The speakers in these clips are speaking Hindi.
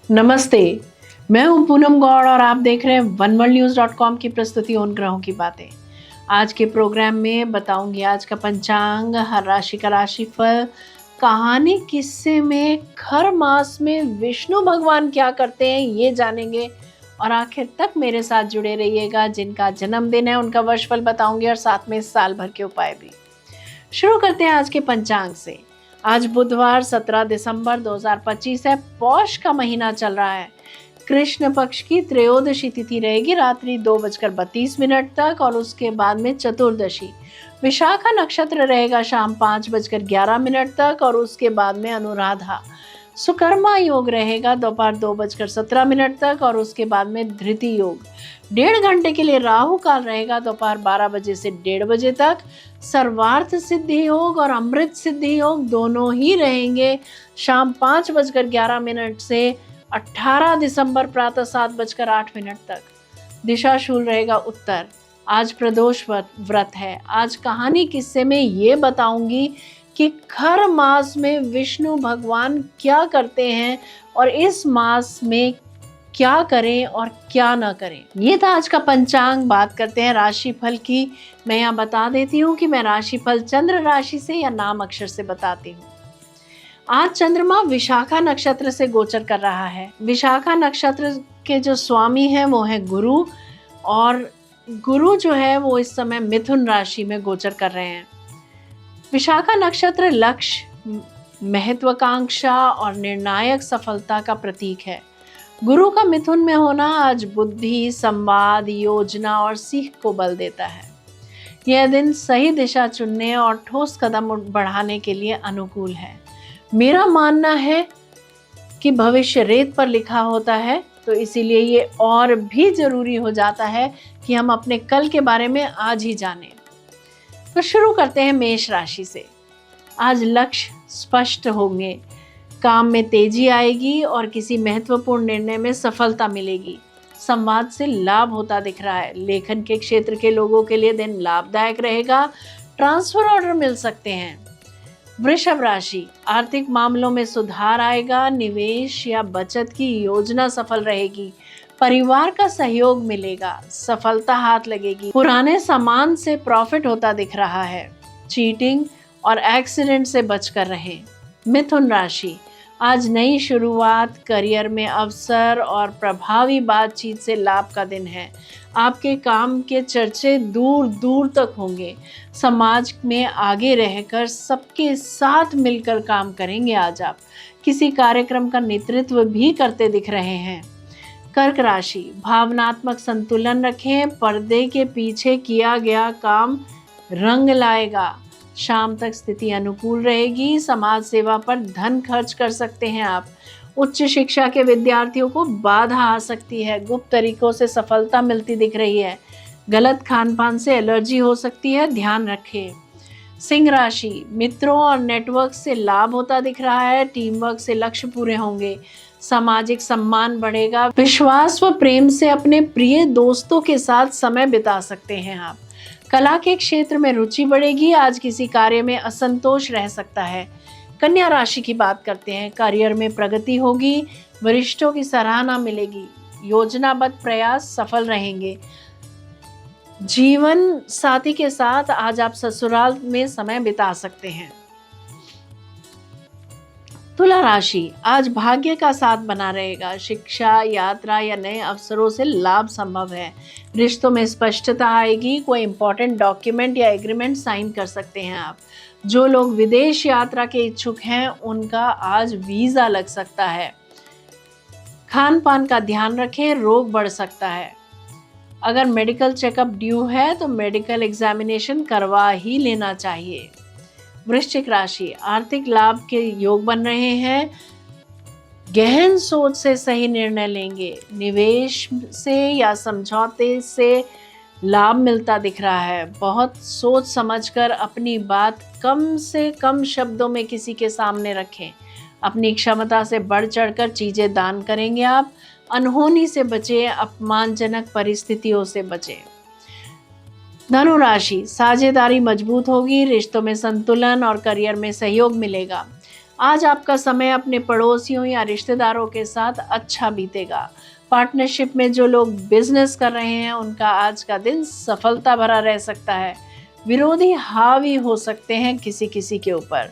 नमस्ते। मैं हूं पूनम गौड़ और आप देख रहे हैं oneworldnews.com की प्रस्तुति उन ग्रहों की बातें। आज के प्रोग्राम में बताऊंगी आज का पंचांग, हर राशि का राशिफल, कहानी, किस्से में खर मास में विष्णु भगवान क्या करते हैं ये जानेंगे और आखिर तक मेरे साथ जुड़े रहिएगा। जिनका जन्मदिन है उनका वर्षफल बताऊंगी और साथ में साल भर के उपाय भी। शुरू करते हैं आज के पंचांग से। आज बुधवार 17 दिसंबर 2025 है। पौष का महीना चल रहा है। कृष्ण पक्ष की त्रयोदशी तिथि रहेगी रात्रि 2:32 तक और उसके बाद में चतुर्दशी। विशाखा नक्षत्र रहेगा शाम 5:11 तक और उसके बाद में अनुराधा। सुकर्मा योग रहेगा दोपहर 2:17 तक और उसके बाद में धृति योग। 1.5 घंटे के लिए राहु काल रहेगा दोपहर 12 बजे से 1:30 बजे तक। सर्वार्थ सिद्धि योग और अमृत सिद्धि योग दोनों ही रहेंगे शाम 5:11 से 18 दिसंबर प्रातः 7:08 तक। दिशाशूल रहेगा उत्तर। आज प्रदोष व्रत है। आज कहानी किस्से में ये बताऊंगी कि खर मास में विष्णु भगवान क्या करते हैं और इस मास में क्या करें और क्या ना करें। ये था आज का पंचांग। बात करते हैं राशिफल की। मैं यहाँ बता देती हूँ कि मैं राशिफल चंद्र राशि से या नाम अक्षर से बताती हूँ। आज चंद्रमा विशाखा नक्षत्र से गोचर कर रहा है। विशाखा नक्षत्र के जो स्वामी हैं वो है गुरु, और गुरु जो है वो इस समय मिथुन राशि में गोचर कर रहे हैं। विशाखा नक्षत्र लक्ष्य, महत्वाकांक्षा और निर्णायक सफलता का प्रतीक है। गुरु का मिथुन में होना आज बुद्धि, संवाद, योजना और सीख को बल देता है। यह दिन सही दिशा चुनने और ठोस कदम बढ़ाने के लिए अनुकूल है। मेरा मानना है कि भविष्य रेत पर लिखा होता है, तो इसीलिए ये और भी जरूरी हो जाता है कि हम अपने कल के बारे में आज ही जानें। तो शुरू करते हैं मेष राशि से। आज लक्ष्य स्पष्ट होंगे, काम में तेजी आएगी और किसी महत्वपूर्ण निर्णय में सफलता मिलेगी। संवाद से लाभ होता दिख रहा है। लेखन के क्षेत्र के लोगों के लिए दिन लाभदायक रहेगा। ट्रांसफर ऑर्डर मिल सकते हैं। वृषभ राशि, आर्थिक मामलों में सुधार आएगा। निवेश या बचत की योजना सफल रहेगी। परिवार का सहयोग मिलेगा। सफलता हाथ लगेगी। पुराने सामान से प्रॉफिट होता दिख रहा है। चीटिंग और एक्सीडेंट से बचकर रहें। मिथुन राशि, आज नई शुरुआत, करियर में अवसर और प्रभावी बातचीत से लाभ का दिन है। आपके काम के चर्चे दूर दूर तक होंगे। समाज में आगे रहकर सबके साथ मिलकर काम करेंगे। आज आप किसी कार्यक्रम का नेतृत्व भी करते दिख रहे हैं। कर्क राशि, भावनात्मक संतुलन रखें। पर्दे के पीछे किया गया काम रंग लाएगा। शाम तक स्थिति अनुकूल रहेगी। समाज सेवा पर धन खर्च कर सकते हैं आप। उच्च शिक्षा के विद्यार्थियों को बाधा आ सकती है। गुप्त तरीकों से सफलता मिलती दिख रही है। गलत खान पान से एलर्जी हो सकती है, ध्यान रखें। सिंह राशि, मित्रों और नेटवर्क से लाभ होता दिख रहा है। टीम वर्क से लक्ष्य पूरे होंगे। सामाजिक सम्मान बढ़ेगा। विश्वास व प्रेम से अपने प्रिय दोस्तों के साथ समय बिता सकते हैं आप। कला के क्षेत्र में रुचि बढ़ेगी। आज किसी कार्य में असंतोष रह सकता है। कन्या राशि की बात करते हैं। करियर में प्रगति होगी। वरिष्ठों की सराहना मिलेगी। योजनाबद्ध प्रयास सफल रहेंगे। जीवन साथी के साथ आज आप ससुराल में समय बिता सकते हैं। तुला राशि, आज भाग्य का साथ बना रहेगा। शिक्षा, यात्रा या नए अवसरों से लाभ संभव है। रिश्तों में स्पष्टता आएगी। कोई इंपॉर्टेंट डॉक्यूमेंट या एग्रीमेंट साइन कर सकते हैं आप। जो लोग विदेश यात्रा के इच्छुक हैं उनका आज वीजा लग सकता है। खान पान का ध्यान रखें, रोग बढ़ सकता है। अगर मेडिकल चेकअप ड्यू है तो मेडिकल एग्जामिनेशन करवा ही लेना चाहिए। वृश्चिक राशि, आर्थिक लाभ के योग बन रहे हैं। गहन सोच से सही निर्णय लेंगे। निवेश से या समझौते से लाभ मिलता दिख रहा है। बहुत सोच समझकर अपनी बात कम से कम शब्दों में किसी के सामने रखें। अपनी क्षमता से बढ़ चढ़कर चीजें दान करेंगे आप। अनहोनी से बचें। अपमानजनक परिस्थितियों से बचें। धनु राशि, साझेदारी मजबूत होगी। रिश्तों में संतुलन और करियर में सहयोग मिलेगा। आज आपका समय अपने पड़ोसियों या रिश्तेदारों के साथ अच्छा बीतेगा। पार्टनरशिप में जो लोग बिजनेस कर रहे हैं उनका आज का दिन सफलता भरा रह सकता है। विरोधी हावी हो सकते हैं किसी किसी के ऊपर।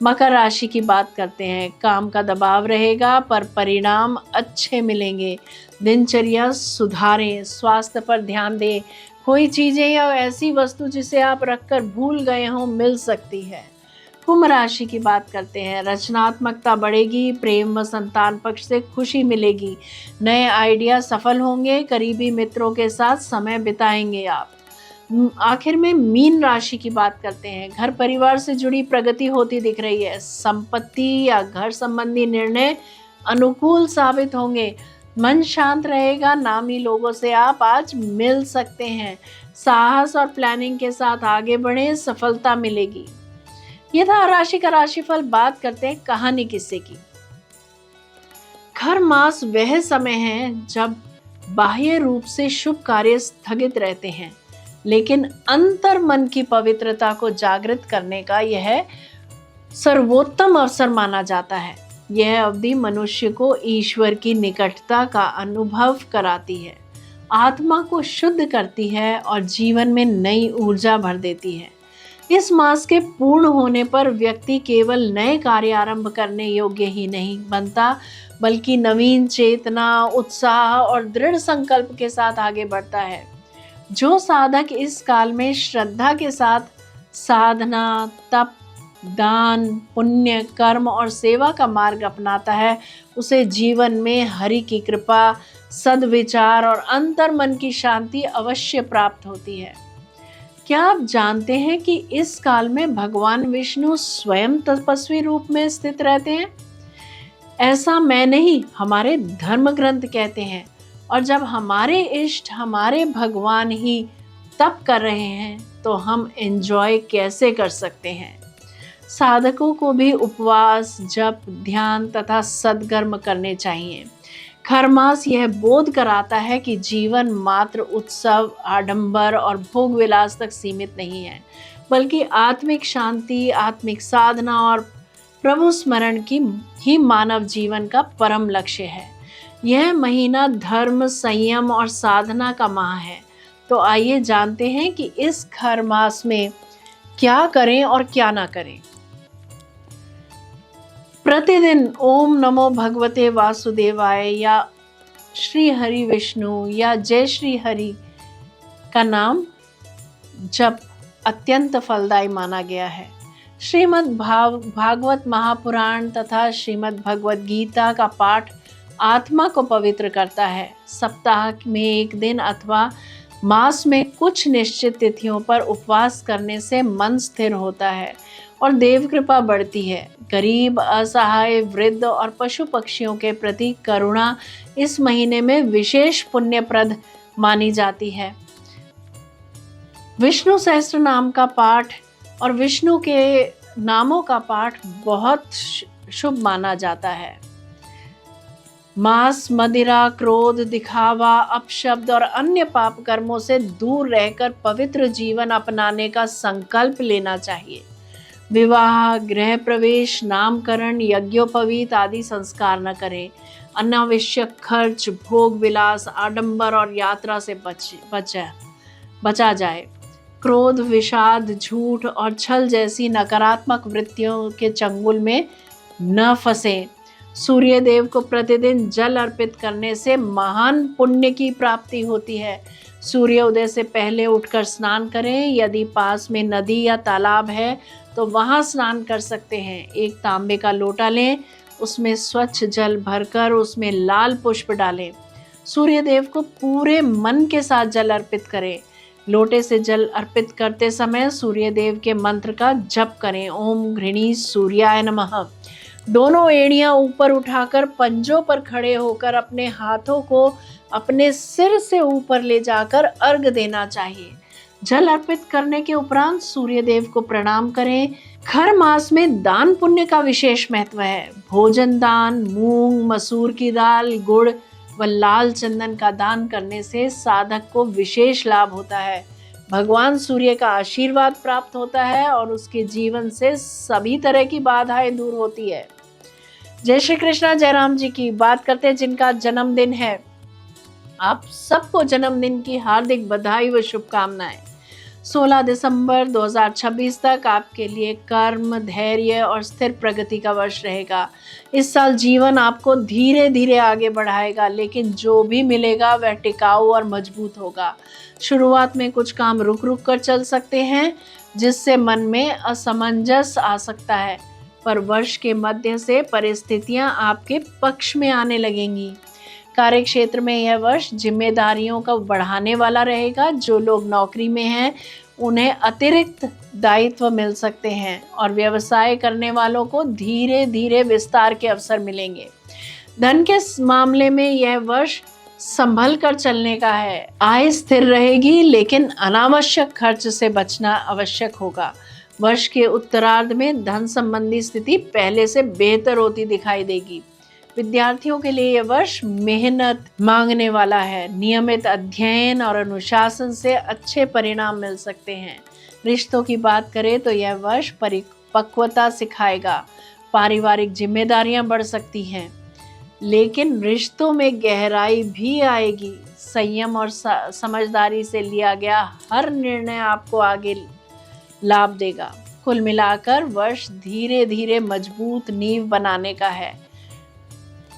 मकर राशि की बात करते हैं। काम का दबाव रहेगा पर परिणाम अच्छे मिलेंगे। दिनचर्या सुधारें, स्वास्थ्य पर ध्यान दें। कोई चीजें या ऐसी वस्तु जिसे आप रखकर भूल गए हों मिल सकती है। कुंभ राशि की बात करते हैं। रचनात्मकता बढ़ेगी, प्रेम व संतान पक्ष से खुशी मिलेगी। नए आइडिया सफल होंगे, करीबी मित्रों के साथ समय बिताएंगे आप। आखिर में मीन राशि की बात करते हैं। घर परिवार से जुड़ी प्रगति होती दिख रही है। संपत्ति या घर संबंधी निर्णय अनुकूल साबित होंगे। मन शांत रहेगा, नामी लोगों से आप आज मिल सकते हैं। साहस और प्लानिंग के साथ आगे बढ़ें, सफलता मिलेगी। ये था राशि का राशिफल। बात करते हैं कहानी किस्से की। खर मास वह समय है जब बाह्य रूप से शुभ कार्य स्थगित रहते हैं, लेकिन अंतर मन की पवित्रता को जागृत करने का यह सर्वोत्तम अवसर माना जाता है। यह अवधि मनुष्य को ईश्वर की निकटता का अनुभव कराती है, आत्मा को शुद्ध करती है और जीवन में नई ऊर्जा भर देती है। इस मास के पूर्ण होने पर व्यक्ति केवल नए कार्य आरंभ करने योग्य ही नहीं बनता, बल्कि नवीन चेतना, उत्साह और दृढ़ संकल्प के साथ आगे बढ़ता है। जो साधक इस काल में श्रद्धा के साथ साधना, तप, दान, पुण्य, कर्म और सेवा का मार्ग अपनाता है, उसे जीवन में हरि की कृपा, सद्विचार और अंतर्मन की शांति अवश्य प्राप्त होती है। क्या आप जानते हैं कि इस काल में भगवान विष्णु स्वयं तपस्वी रूप में स्थित रहते हैं? ऐसा मैं नहीं, हमारे धर्म ग्रंथ कहते हैं। और जब हमारे इष्ट, हमारे भगवान ही तप कर रहे हैं तो हम एंजॉय कैसे कर सकते हैं। साधकों को भी उपवास, जप, ध्यान तथा सद्कर्म करने चाहिए। खरमास यह बोध कराता है कि जीवन मात्र उत्सव, आडंबर और भोग विलास तक सीमित नहीं है, बल्कि आत्मिक शांति, आत्मिक साधना और प्रभु स्मरण की ही मानव जीवन का परम लक्ष्य है। यह महीना धर्म, संयम और साधना का माह है। तो आइए जानते हैं कि इस खरमास में क्या करें और क्या ना करें। प्रतिदिन ओम नमो भगवते वासुदेवाय या श्री हरि विष्णु या जय श्री हरि का नाम जप अत्यंत फलदायी माना गया है। श्रीमद् भागवत महापुराण तथा श्रीमद् भगवत गीता का पाठ आत्मा को पवित्र करता है। सप्ताह में एक दिन अथवा मास में कुछ निश्चित तिथियों पर उपवास करने से मन स्थिर होता है और देव कृपा बढ़ती है। गरीब, असहाय, वृद्ध और पशु पक्षियों के प्रति करुणा इस महीने में विशेष पुण्यप्रद मानी जाती है। विष्णु सहस्त्र नाम का पाठ और विष्णु के नामों का पाठ बहुत शुभ माना जाता है। मांस, मदिरा, क्रोध, दिखावा, अपशब्द और अन्य पाप कर्मों से दूर रहकर पवित्र जीवन अपनाने का संकल्प लेना चाहिए। विवाह, गृह प्रवेश, नामकरण, यज्ञोपवीत आदि संस्कार न करें। अनावश्यक खर्च, भोग विलास, आडंबर और यात्रा से बचा जाए। क्रोध, विषाद, झूठ और छल जैसी नकारात्मक वृत्तियों के चंगुल में न फंसे। सूर्य देव को प्रतिदिन जल अर्पित करने से महान पुण्य की प्राप्ति होती है। सूर्योदय से पहले उठकर स्नान करें। यदि पास में नदी या तालाब है तो वहां स्नान कर सकते हैं। एक तांबे का लोटा लें, उसमें स्वच्छ जल भरकर उसमें लाल पुष्प डालें। सूर्य देव को पूरे मन के साथ जल अर्पित करें। लोटे से जल अर्पित करते समय सूर्य देव के मंत्र का जप करें। ओम घृणी सूर्याय नमः। दोनों एड़ियां ऊपर उठाकर पंजों पर खड़े होकर अपने हाथों को अपने सिर से ऊपर ले जाकर अर्घ देना चाहिए। जल अर्पित करने के उपरांत सूर्य देव को प्रणाम करें। खर मास में दान पुण्य का विशेष महत्व है। भोजन दान, मूंग, मसूर की दाल, गुड़ व लाल चंदन का दान करने से साधक को विशेष लाभ होता है। भगवान सूर्य का आशीर्वाद प्राप्त होता है और उसके जीवन से सभी तरह की बाधाएं दूर होती है। जय श्री कृष्णा। जयराम जी की बात करते हैं जिनका जन्मदिन है। आप सबको जन्मदिन की हार्दिक बधाई व शुभकामनाएं। 16 दिसंबर 2026 तक आपके लिए कर्म, धैर्य और स्थिर प्रगति का वर्ष रहेगा। इस साल जीवन आपको धीरे धीरे आगे बढ़ाएगा, लेकिन जो भी मिलेगा वह टिकाऊ और मजबूत होगा। शुरुआत में कुछ काम रुक रुक कर चल सकते हैं, जिससे मन में असमंजस आ सकता है, पर वर्ष के मध्य से परिस्थितियां आपके पक्ष में आने लगेंगी। कार्य क्षेत्र में यह वर्ष जिम्मेदारियों का बढ़ाने वाला रहेगा। जो लोग नौकरी में हैं उन्हें अतिरिक्त दायित्व मिल सकते हैं और व्यवसाय करने वालों को धीरे धीरे विस्तार के अवसर मिलेंगे। धन के मामले में यह वर्ष संभल कर चलने का है। आय स्थिर रहेगी, लेकिन अनावश्यक खर्च से बचना आवश्यक होगा। वर्ष के उत्तरार्ध में धन संबंधी स्थिति पहले से बेहतर होती दिखाई देगी। विद्यार्थियों के लिए यह वर्ष मेहनत मांगने वाला है। नियमित अध्ययन और अनुशासन से अच्छे परिणाम मिल सकते हैं। रिश्तों की बात करें तो यह वर्ष परिपक्वता सिखाएगा। पारिवारिक जिम्मेदारियां बढ़ सकती हैं, लेकिन रिश्तों में गहराई भी आएगी। संयम और समझदारी से लिया गया हर निर्णय आपको आगे लाभ देगा। कुल मिलाकर वर्ष धीरे धीरे मजबूत नींव बनाने का है।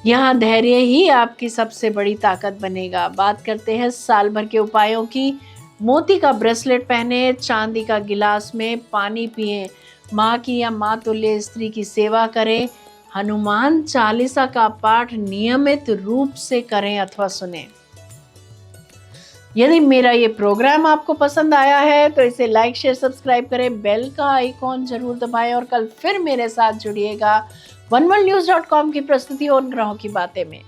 यहाँ धैर्य ही आपकी सबसे बड़ी ताकत बनेगा। बात करते हैं साल भर के उपायों की। मोती का ब्रेसलेट पहने, चांदी का गिलास में पानी पिए, माँ की या माँ तुल्य स्त्री की सेवा करें, हनुमान चालीसा का पाठ नियमित रूप से करें अथवा सुने। यदि मेरा ये प्रोग्राम आपको पसंद आया है तो इसे लाइक, शेयर, सब्सक्राइब करें, बेल का आइकॉन जरूर दबाएं और कल फिर मेरे साथ जुड़िएगा oneworldnews.com की प्रस्तुति और ग्रहों की बातें में।